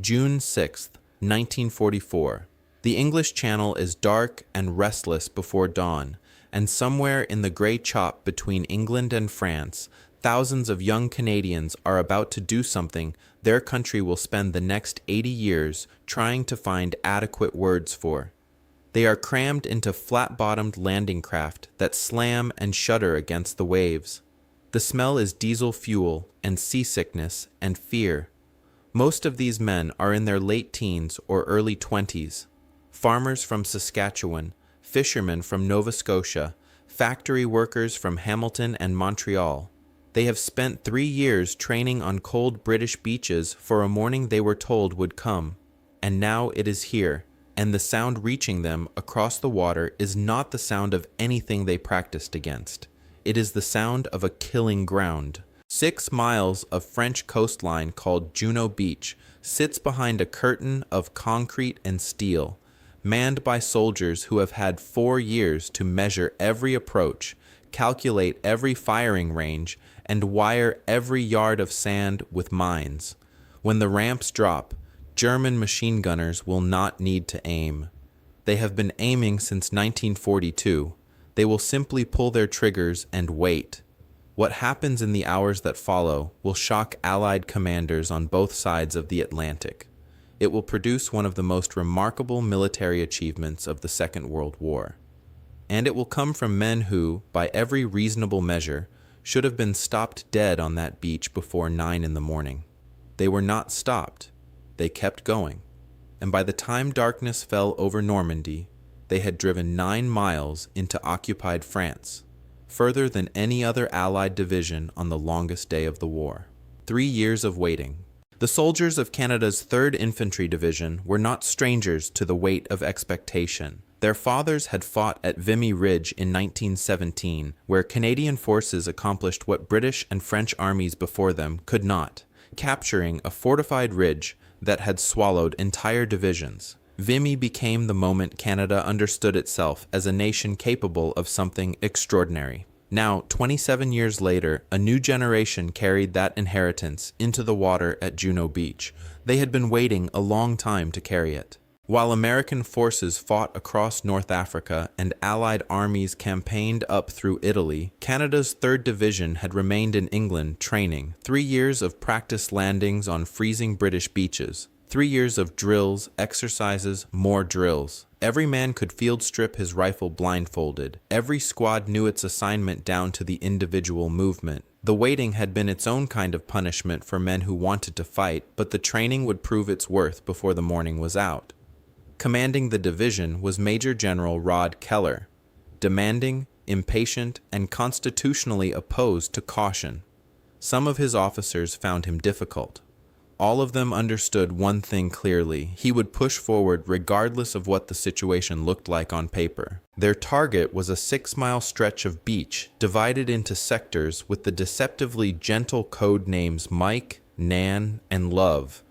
June 6th, 1944. The English Channel is dark and restless before dawn, and somewhere in the gray chop between England and France, thousands of young Canadians are about to do something their country will spend the next 80 years trying to find adequate words for. They are crammed into flat-bottomed landing craft that slam and shudder against the waves. The smell is diesel fuel and seasickness and fear. Most of these men are in their late teens or early 20s. Farmers from Saskatchewan, fishermen from Nova Scotia, factory workers from Hamilton and Montreal. They have spent 3 years training on cold British beaches for a morning they were told would come. And now it is here, and the sound reaching them across the water is not the sound of anything they practiced against. It is the sound of a killing ground. 6 miles of French coastline called Juno Beach sits behind a curtain of concrete and steel, manned by soldiers who have had 4 years to measure every approach, calculate every firing range, and wire every yard of sand with mines. When the ramps drop, German machine gunners will not need to aim. They have been aiming since 1942. They will simply pull their triggers and wait. What happens in the hours that follow will shock Allied commanders on both sides of the Atlantic. It will produce one of the most remarkable military achievements of the Second World War. And it will come from men who, by every reasonable measure, should have been stopped dead on that beach before 9 in the morning. They were not stopped. They kept going. And by the time darkness fell over Normandy, they had driven 9 miles into occupied France, further than any other Allied division on the longest day of the war. 3 years of waiting. The soldiers of Canada's 3rd Infantry Division were not strangers to the weight of expectation. Their fathers had fought at Vimy Ridge in 1917, where Canadian forces accomplished what British and French armies before them could not, capturing a fortified ridge that had swallowed entire divisions. Vimy became the moment Canada understood itself as a nation capable of something extraordinary. Now, 27 years later, a new generation carried that inheritance into the water at Juno Beach. They had been waiting a long time to carry it. While American forces fought across North Africa and Allied armies campaigned up through Italy, Canada's 3rd Division had remained in England training. 3 years of practice landings on freezing British beaches. 3 years of drills, exercises, more drills. Every man could field strip his rifle blindfolded. Every squad knew its assignment down to the individual movement. The waiting had been its own kind of punishment for men who wanted to fight, but the training would prove its worth before the morning was out. Commanding the division was Major General Rod Keller, demanding, impatient, and constitutionally opposed to caution. Some of his officers found him difficult. All of them understood one thing clearly: he would push forward regardless of what the situation looked like on paper. Their target was a 6-mile stretch of beach divided into sectors with the deceptively gentle code names Mike, Nan, and Love.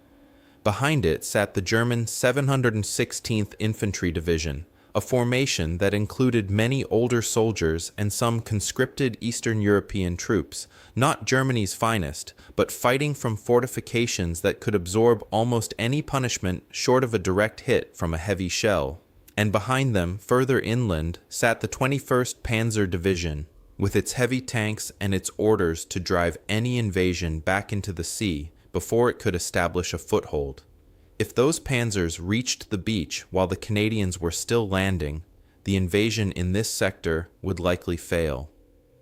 Behind it sat the German 716th Infantry Division, a formation that included many older soldiers and some conscripted Eastern European troops, not Germany's finest, but fighting from fortifications that could absorb almost any punishment short of a direct hit from a heavy shell. And behind them, further inland, sat the 21st Panzer Division, with its heavy tanks and its orders to drive any invasion back into the sea before it could establish a foothold. If those panzers reached the beach while the Canadians were still landing, the invasion in this sector would likely fail.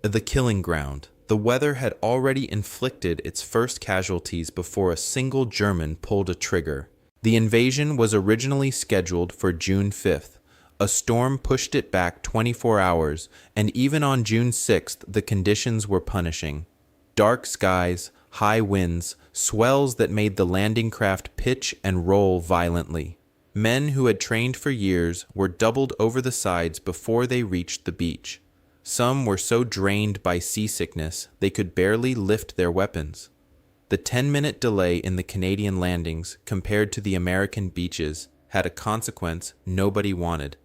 The killing ground. The weather had already inflicted its first casualties before a single German pulled a trigger. The invasion was originally scheduled for June 5th. A storm pushed it back 24 hours, and even on June 6th, the conditions were punishing. Dark skies, high winds, swells that made the landing craft pitch and roll violently. Men who had trained for years were doubled over the sides before they reached the beach. Some were so drained by seasickness they could barely lift their weapons. The 10-minute delay in the Canadian landings compared to the American beaches had a consequence nobody wanted.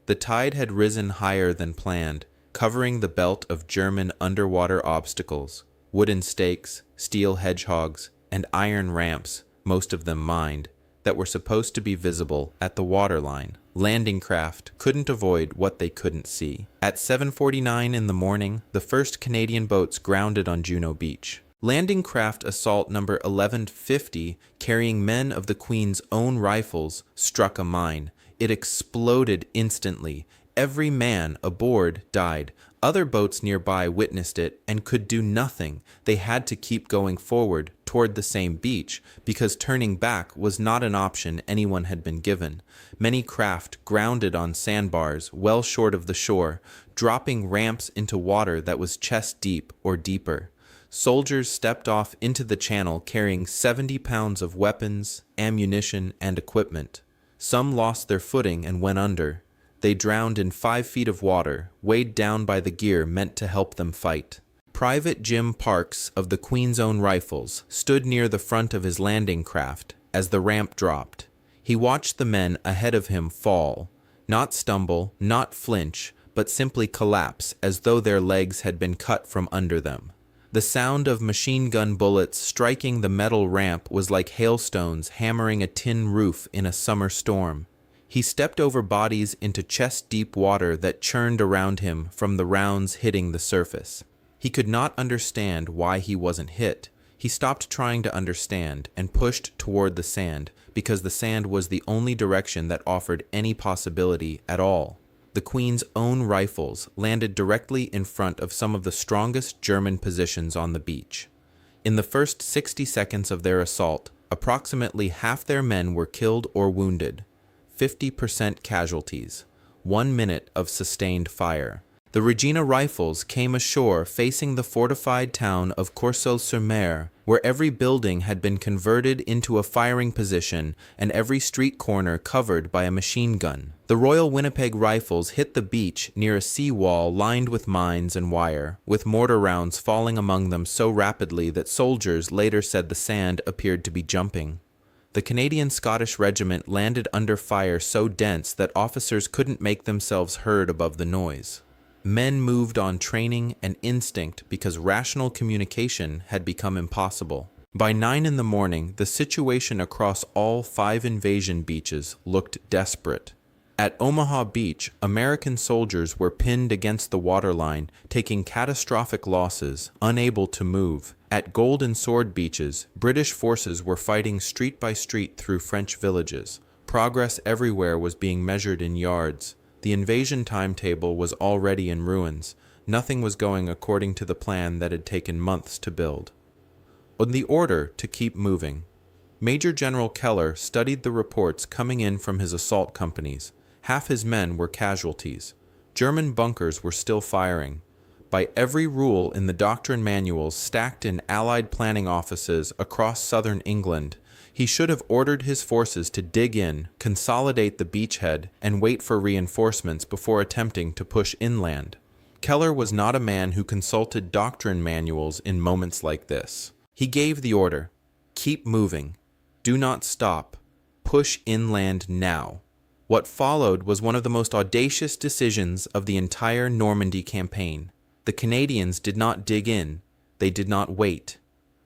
The tide had risen higher than planned, covering the belt of German underwater obstacles, wooden stakes, steel hedgehogs, and iron ramps, most of them mined, that were supposed to be visible at the waterline. Landing craft couldn't avoid what they couldn't see. At 7:49 in the morning, the first Canadian boats grounded on Juno Beach. Landing craft assault number 1150, carrying men of the Queen's own rifles, struck a mine. It exploded instantly. Every man aboard died. Other boats nearby witnessed it and could do nothing. They had to keep going forward toward the same beach because turning back was not an option anyone had been given. Many craft grounded on sandbars well short of the shore, dropping ramps into water that was chest deep or deeper. Soldiers stepped off into the channel carrying 70 pounds of weapons, ammunition, and equipment. Some lost their footing and went under. They drowned in 5 feet of water, weighed down by the gear meant to help them fight. Private Jim Parks of the Queen's Own Rifles stood near the front of his landing craft as the ramp dropped. He watched the men ahead of him fall, not stumble, not flinch, but simply collapse as though their legs had been cut from under them. The sound of machine gun bullets striking the metal ramp was like hailstones hammering a tin roof in a summer storm. He stepped over bodies into chest-deep water that churned around him from the rounds hitting the surface. He could not understand why he wasn't hit. He stopped trying to understand and pushed toward the sand because the sand was the only direction that offered any possibility at all. The Queen's own rifles landed directly in front of some of the strongest German positions on the beach. In the first 60 seconds of their assault, approximately half their men were killed or wounded. 50% casualties. 1 minute of sustained fire. The Regina Rifles came ashore facing the fortified town of Courseulles-sur-Mer, where every building had been converted into a firing position and every street corner covered by a machine gun. The Royal Winnipeg Rifles hit the beach near a seawall lined with mines and wire, with mortar rounds falling among them so rapidly that soldiers later said the sand appeared to be jumping. The Canadian Scottish Regiment landed under fire so dense that officers couldn't make themselves heard above the noise. Men moved on training and instinct because rational communication had become impossible. By 9 in the morning, the situation across all 5 invasion beaches looked desperate. At Omaha Beach, American soldiers were pinned against the waterline, taking catastrophic losses, unable to move. At Gold and Sword beaches, British forces were fighting street by street through French villages. Progress everywhere was being measured in yards. The invasion timetable was already in ruins. Nothing was going according to the plan that had taken months to build. On the order to keep moving, Major General Keller studied the reports coming in from his assault companies. Half his men were casualties. German bunkers were still firing. By every rule in the doctrine manuals stacked in Allied planning offices across southern England, he should have ordered his forces to dig in, consolidate the beachhead, and wait for reinforcements before attempting to push inland. Keller was not a man who consulted doctrine manuals in moments like this. He gave the order, "Keep moving. Do not stop. Push inland now." What followed was one of the most audacious decisions of the entire Normandy campaign. The Canadians did not dig in. They did not wait.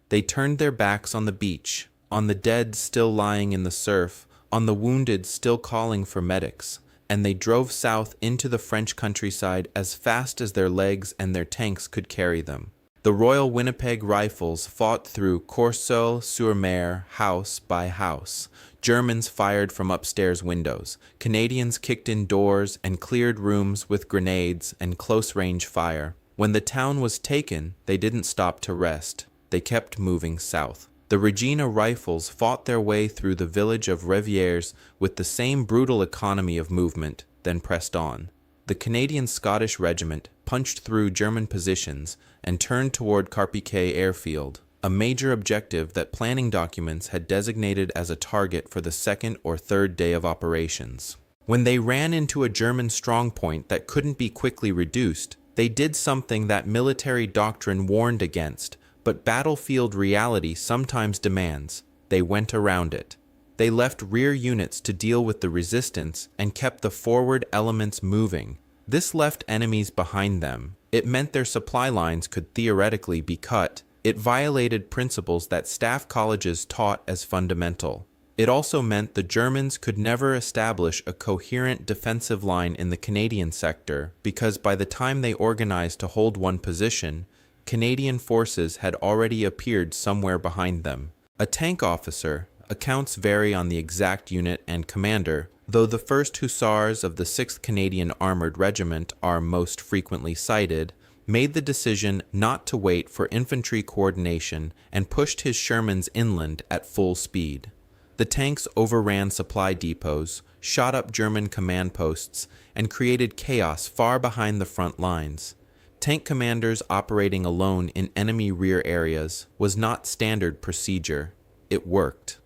They turned their backs on the beach, on the dead still lying in the surf, on the wounded still calling for medics, and they drove south into the French countryside as fast as their legs and their tanks could carry them. The Royal Winnipeg Rifles fought through Courseulles-sur-Mer house by house. Germans fired from upstairs windows. Canadians kicked in doors and cleared rooms with grenades and close-range fire. When the town was taken, they didn't stop to rest. They kept moving south. The Regina Rifles fought their way through the village of Revieres with the same brutal economy of movement, then pressed on. The Canadian Scottish Regiment punched through German positions and turned toward Carpiquet Airfield, a major objective that planning documents had designated as a target for the second or third day of operations. When they ran into a German strongpoint that couldn't be quickly reduced, they did something that military doctrine warned against, but battlefield reality sometimes demands. They went around it. They left rear units to deal with the resistance and kept the forward elements moving. This left enemies behind them. It meant their supply lines could theoretically be cut. It violated principles that staff colleges taught as fundamental. It also meant the Germans could never establish a coherent defensive line in the Canadian sector because by the time they organized to hold one position, Canadian forces had already appeared somewhere behind them. A tank officer, accounts vary on the exact unit and commander, though the 1st Hussars of the 6th Canadian Armored Regiment are most frequently cited, made the decision not to wait for infantry coordination and pushed his Shermans inland at full speed. The tanks overran supply depots, shot up German command posts, and created chaos far behind the front lines. Tank commanders operating alone in enemy rear areas was not standard procedure. It worked.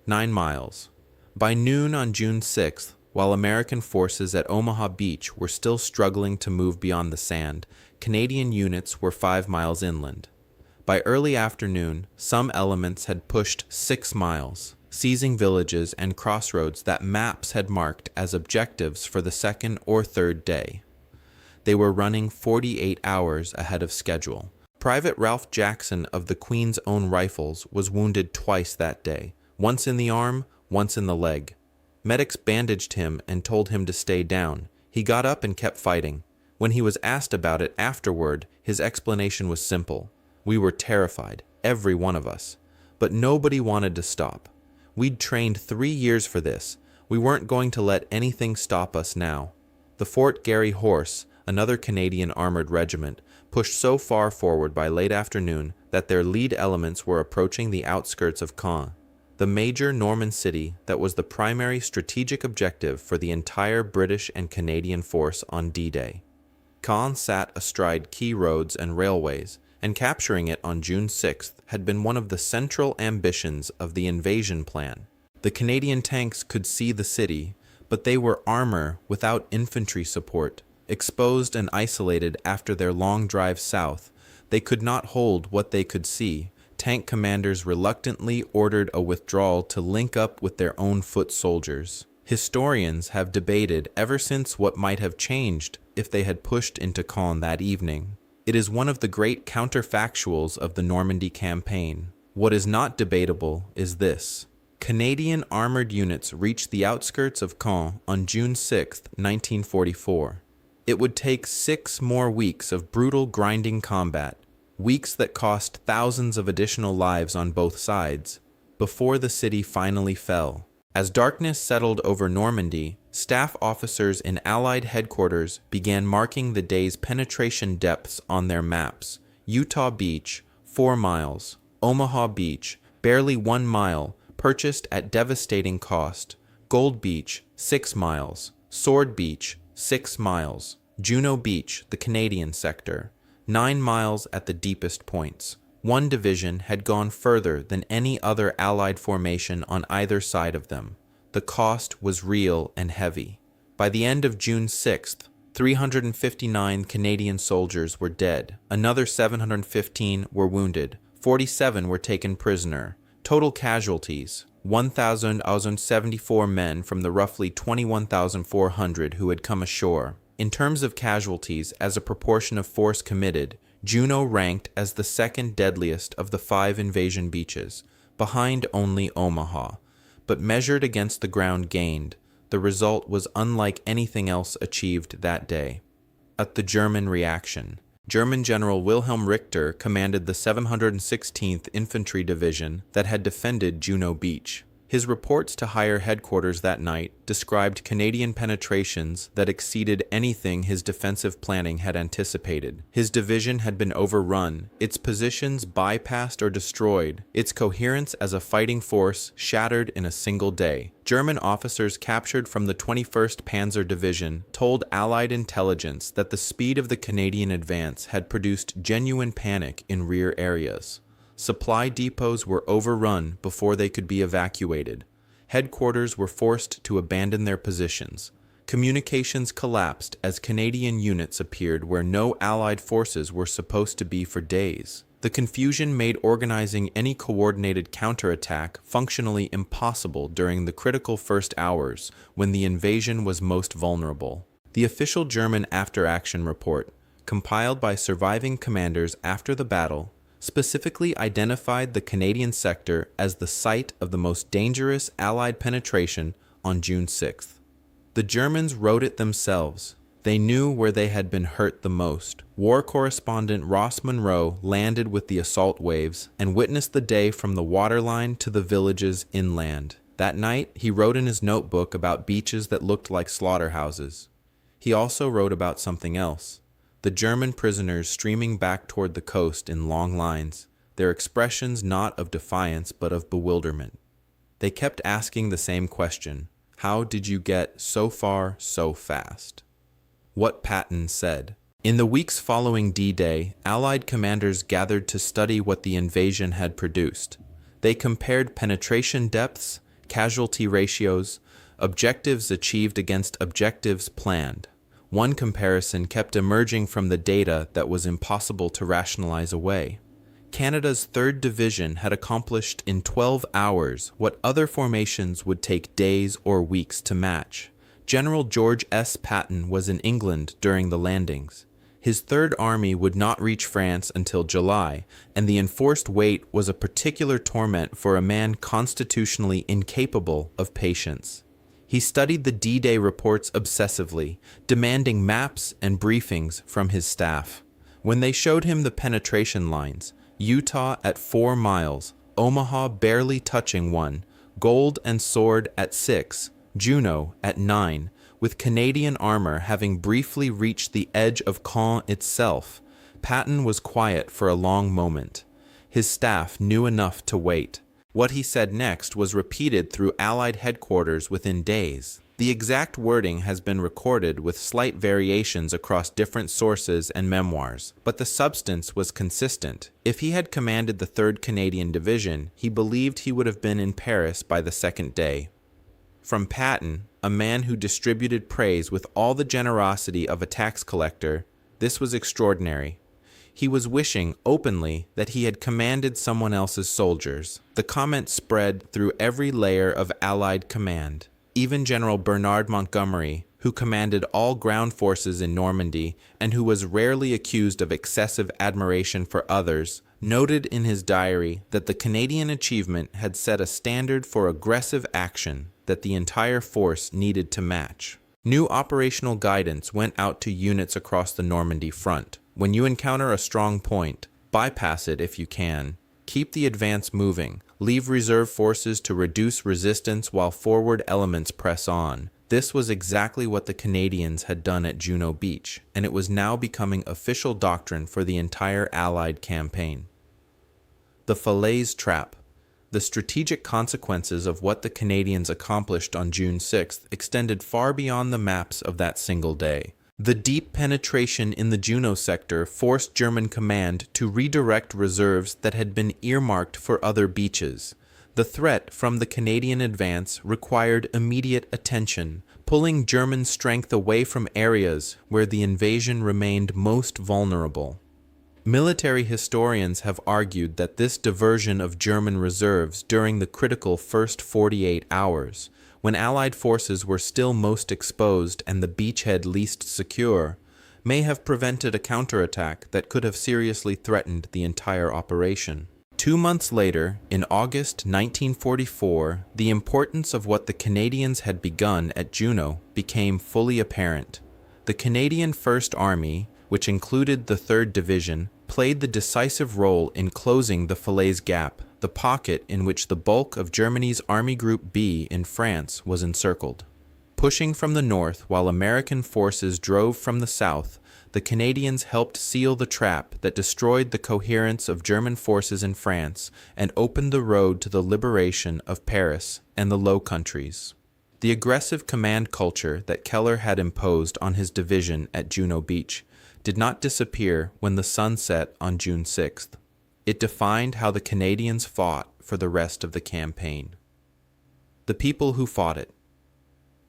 9 miles. By noon on June 6th, while American forces at Omaha Beach were still struggling to move beyond the sand, Canadian units were 5 miles inland. By early afternoon, some elements had pushed 6 miles, seizing villages and crossroads that maps had marked as objectives for the 2nd or 3rd day. They were running 48 hours ahead of schedule. Private Ralph Jackson of the Queen's Own Rifles was wounded twice that day, once in the arm, once in the leg. Medics bandaged him and told him to stay down. He got up and kept fighting. When he was asked about it afterward, his explanation was simple. We were terrified, every one of us. But nobody wanted to stop. We'd trained 3 years for this. We weren't going to let anything stop us now. The Fort Garry Horse, another Canadian armored regiment, pushed so far forward by late afternoon that their lead elements were approaching the outskirts of Caen, the major Norman city that was the primary strategic objective for the entire British and Canadian force on D-Day. Caen sat astride key roads and railways, and capturing it on June 6th had been one of the central ambitions of the invasion plan. The Canadian tanks could see the city, but they were armor without infantry support. Exposed and isolated after their long drive south, they could not hold what they could see. Tank commanders reluctantly ordered a withdrawal to link up with their own foot soldiers. Historians have debated ever since what might have changed if they had pushed into Caen that evening. It is one of the great counterfactuals of the Normandy campaign. What is not debatable is this. Canadian armored units reached the outskirts of Caen on June 6, 1944. It would take 6 more weeks of brutal grinding combat, weeks that cost thousands of additional lives on both sides, before the city finally fell. As darkness settled over Normandy, staff officers in Allied headquarters began marking the day's penetration depths on their maps. Juno Beach, 4 miles. Omaha Beach, barely 1 mile, purchased at devastating cost. Gold Beach, 6 miles. Sword Beach, 6 miles. Juno Beach, the Canadian sector, 9 miles at the deepest points. One division had gone further than any other Allied formation on either side of them. The cost was real and heavy. By the end of June 6th, 359 Canadian soldiers were dead. Another 715 were wounded. 47 were taken prisoner. Total casualties, 1,074 men from the roughly 21,400 who had come ashore. In terms of casualties as a proportion of force committed, Juno ranked as the second deadliest of the 5 invasion beaches, behind only Omaha. But measured against the ground gained, the result was unlike anything else achieved that day. At the German reaction, German General Wilhelm Richter commanded the 716th Infantry Division that had defended Juno Beach. His reports to higher headquarters that night described Canadian penetrations that exceeded anything his defensive planning had anticipated. His division had been overrun, its positions bypassed or destroyed, its coherence as a fighting force shattered in a single day. German officers captured from the 21st Panzer Division told Allied intelligence that the speed of the Canadian advance had produced genuine panic in rear areas. Supply depots were overrun before they could be evacuated. Headquarters were forced to abandon their positions. Communications collapsed as Canadian units appeared where no Allied forces were supposed to be for days. The confusion made organizing any coordinated counterattack functionally impossible during the critical first hours when the invasion was most vulnerable. The official German after-action report, compiled by surviving commanders after the battle, specifically identified the Canadian sector as the site of the most dangerous Allied penetration on June 6th. The Germans wrote it themselves. They knew where they had been hurt the most. War correspondent Ross Munro landed with the assault waves and witnessed the day from the waterline to the villages inland. That night, he wrote in his notebook about beaches that looked like slaughterhouses. He also wrote about something else. The German prisoners streaming back toward the coast in long lines, their expressions not of defiance but of bewilderment. They kept asking the same question: how did you get so far so fast? What Patton said. In the weeks following D-Day, Allied commanders gathered to study what the invasion had produced. They compared penetration depths, casualty ratios, objectives achieved against objectives planned. One comparison kept emerging from the data that was impossible to rationalize away. Canada's 3rd Division had accomplished in 12 hours what other formations would take days or weeks to match. General George Patton was in England during the landings. His Third Army would not reach France until July, and the enforced wait was a particular torment for a man constitutionally incapable of patience. He studied the D-Day reports obsessively, demanding maps and briefings from his staff. When they showed him the penetration lines, Utah at 4 miles, Omaha barely touching 1, Gold and Sword at 6, Juno at 9, with Canadian armor having briefly reached the edge of Caen itself, Patton was quiet for a long moment. His staff knew enough to wait. What he said next was repeated through Allied headquarters within days. The exact wording has been recorded with slight variations across different sources and memoirs, but the substance was consistent. If he had commanded the 3rd Canadian Division, he believed he would have been in Paris by the 2nd day. From Patton, a man who distributed praise with all the generosity of a tax collector, this was extraordinary. He was wishing openly that he had commanded someone else's soldiers. The comment spread through every layer of Allied command. Even General Bernard Montgomery, who commanded all ground forces in Normandy and who was rarely accused of excessive admiration for others, noted in his diary that the Canadian achievement had set a standard for aggressive action that the entire force needed to match. New operational guidance went out to units across the Normandy front. When you encounter a strong point, bypass it if you can. Keep the advance moving. Leave reserve forces to reduce resistance while forward elements press on. This was exactly what the Canadians had done at Juno Beach, and it was now becoming official doctrine for the entire Allied campaign. The Falaise Trap. The strategic consequences of what the Canadians accomplished on June 6th extended far beyond the maps of that single day. The deep penetration in the Juno sector forced German command to redirect reserves that had been earmarked for other beaches. The threat from the Canadian advance required immediate attention, pulling German strength away from areas where the invasion remained most vulnerable. Military historians have argued that this diversion of German reserves during the critical first 48 hours, when Allied forces were still most exposed and the beachhead least secure, may have prevented a counterattack that could have seriously threatened the entire operation. 2 months later, in August 1944, the importance of what the Canadians had begun at Juno became fully apparent. The Canadian First Army, which included the 3rd Division, played the decisive role in closing the Falaise Gap, the pocket in which the bulk of Germany's Army Group B in France was encircled. Pushing from the north while American forces drove from the south, the Canadians helped seal the trap that destroyed the coherence of German forces in France and opened the road to the liberation of Paris and the Low Countries. The aggressive command culture that Keller had imposed on his division at Juno Beach did not disappear when the sun set on June 6th. It defined how the Canadians fought for the rest of the campaign. The people who fought it.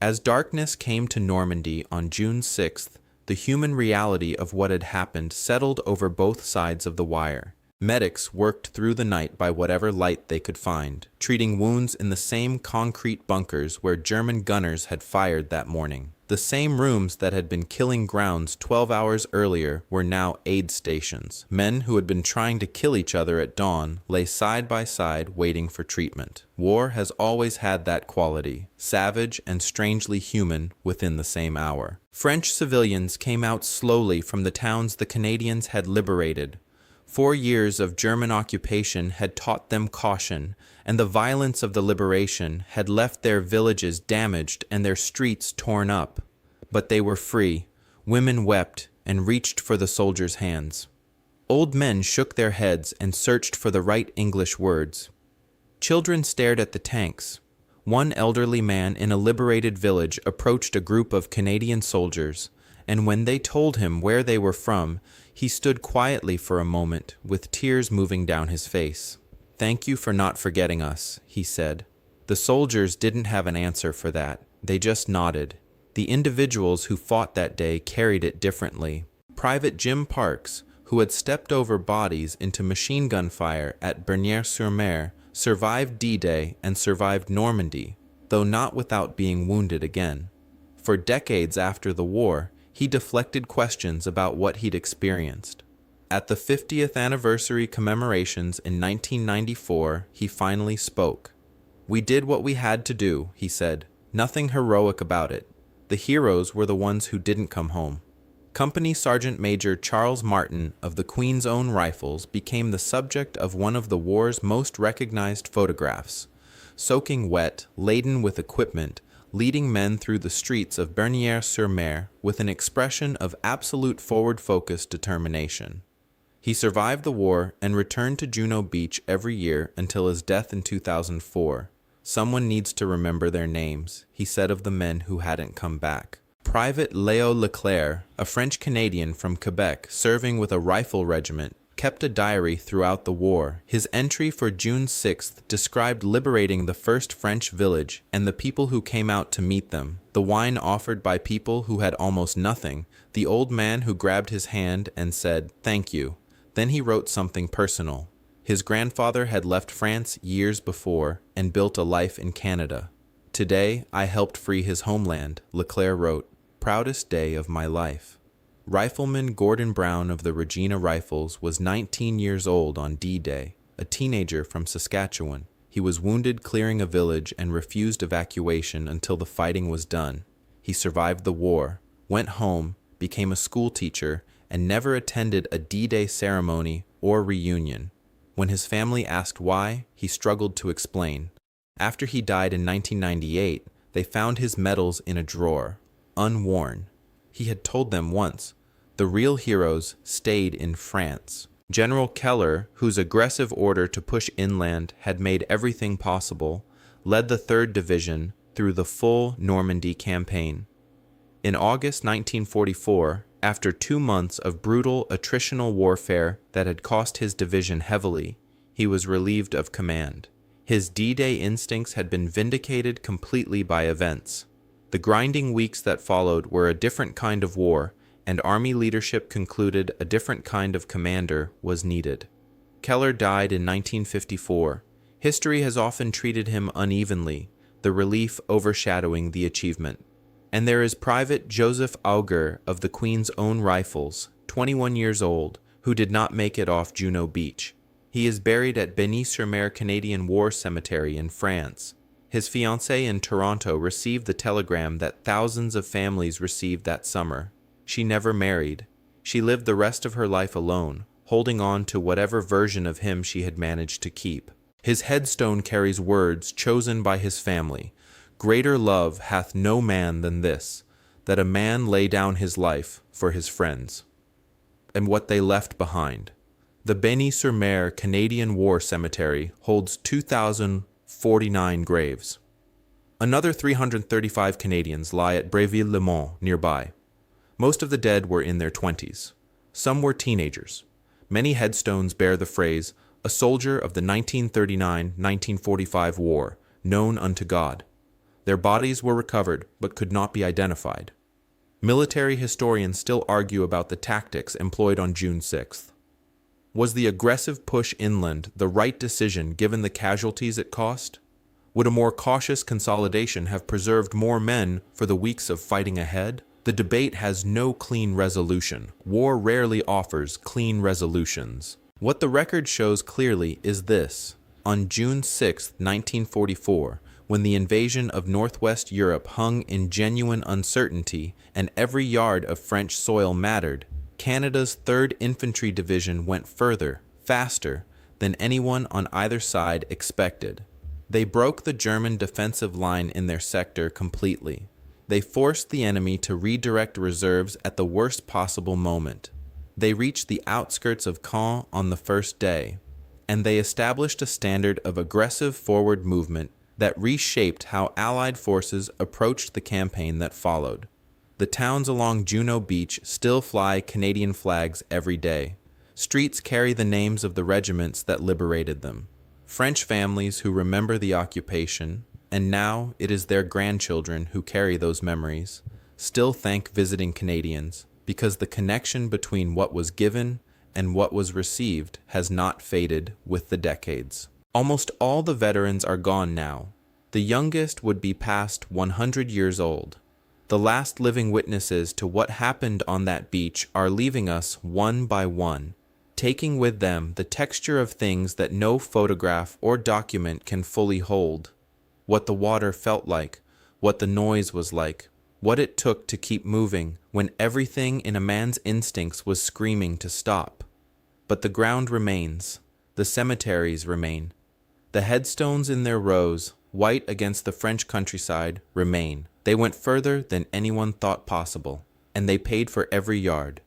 As darkness came to Normandy on June 6th, the human reality of what had happened settled over both sides of the wire. Medics worked through the night by whatever light they could find, treating wounds in the same concrete bunkers where German gunners had fired that morning. The same rooms that had been killing grounds 12 hours earlier were now aid stations. Men who had been trying to kill each other at dawn lay side by side waiting for treatment. War has always had that quality, savage and strangely human within the same hour. French civilians came out slowly from the towns the Canadians had liberated. 4 years of German occupation had taught them caution, and the violence of the liberation had left their villages damaged and their streets torn up. But they were free. Women wept and reached for the soldiers' hands. Old men shook their heads and searched for the right English words. Children stared at the tanks. One elderly man in a liberated village approached a group of Canadian soldiers, and when they told him where they were from, he stood quietly for a moment, with tears moving down his face. "Thank you for not forgetting us," he said. The soldiers didn't have an answer for that. They just nodded. The individuals who fought that day carried it differently. Private Jim Parks, who had stepped over bodies into machine gun fire at Bernières-sur-Mer, survived D-Day and survived Normandy, though not without being wounded again. For decades after the war, he deflected questions about what he'd experienced. At the 50th anniversary commemorations in 1994, he finally spoke. "We did what we had to do," he said. "Nothing heroic about it. The heroes were the ones who didn't come home." Company Sergeant Major Charles Martin of the Queen's Own Rifles became the subject of one of the war's most recognized photographs. Soaking wet, laden with equipment, leading men through the streets of Bernières-sur-Mer with an expression of absolute forward-focused determination. He survived the war and returned to Juno Beach every year until his death in 2004. "Someone needs to remember their names," he said of the men who hadn't come back. Private Léo Leclerc, a French-Canadian from Quebec serving with a rifle regiment, kept a diary throughout the war. His entry for June 6th described liberating the first French village and the people who came out to meet them, the wine offered by people who had almost nothing, the old man who grabbed his hand and said, "Thank you." Then he wrote something personal. His grandfather had left France years before and built a life in Canada. "Today, I helped free his homeland," Leclerc wrote. "Proudest day of my life." Rifleman Gordon Brown of the Regina Rifles was 19 years old on D-Day, a teenager from Saskatchewan. He was wounded clearing a village and refused evacuation until the fighting was done. He survived the war, went home, became a school teacher, and never attended a D-Day ceremony or reunion. When his family asked why, he struggled to explain. After he died in 1998, they found his medals in a drawer, unworn. He had told them once, "The real heroes stayed in France." General Keller, whose aggressive order to push inland had made everything possible, led the 3rd Division through the full Normandy campaign. In August 1944, after 2 months of brutal attritional warfare that had cost his division heavily, he was relieved of command. His D-Day instincts had been vindicated completely by events. The grinding weeks that followed were a different kind of war, and Army leadership concluded a different kind of commander was needed. Keller died in 1954. History has often treated him unevenly, the relief overshadowing the achievement. And there is Private Joseph Auger of the Queen's Own Rifles, 21 years old, who did not make it off Juno Beach. He is buried at Bernières-sur-Mer Canadian War Cemetery in France. His fiancée in Toronto received the telegram that thousands of families received that summer. She never married. She lived the rest of her life alone, holding on to whatever version of him she had managed to keep. His headstone carries words chosen by his family. "Greater love hath no man than this, that a man lay down his life for his friends." And what they left behind. The Bernières-sur-Mer Canadian War Cemetery holds 2,049 graves. Another 335 Canadians lie at Bréville-le-Mont nearby. Most of the dead were in their 20s. Some were teenagers. Many headstones bear the phrase, "A soldier of the 1939-1945 war, known unto God." Their bodies were recovered, but could not be identified. Military historians still argue about the tactics employed on June 6th. Was the aggressive push inland the right decision given the casualties it cost? Would a more cautious consolidation have preserved more men for the weeks of fighting ahead? The debate has no clean resolution. War rarely offers clean resolutions. What the record shows clearly is this. On June 6, 1944, when the invasion of Northwest Europe hung in genuine uncertainty and every yard of French soil mattered, Canada's 3rd Infantry Division went further, faster, than anyone on either side expected. They broke the German defensive line in their sector completely. They forced the enemy to redirect reserves at the worst possible moment. They reached the outskirts of Caen on the first day, and they established a standard of aggressive forward movement that reshaped how Allied forces approached the campaign that followed. The towns along Juno Beach still fly Canadian flags every day. Streets carry the names of the regiments that liberated them. French families who remember the occupation, and now it is their grandchildren who carry those memories, still thank visiting Canadians because the connection between what was given and what was received has not faded with the decades. Almost all the veterans are gone now. The youngest would be past 100 years old. The last living witnesses to what happened on that beach are leaving us one by one, taking with them the texture of things that no photograph or document can fully hold. What the water felt like, what the noise was like, what it took to keep moving when everything in a man's instincts was screaming to stop. But the ground remains, the cemeteries remain. The headstones in their rows, white against the French countryside, remain. They went further than anyone thought possible, and they paid for every yard.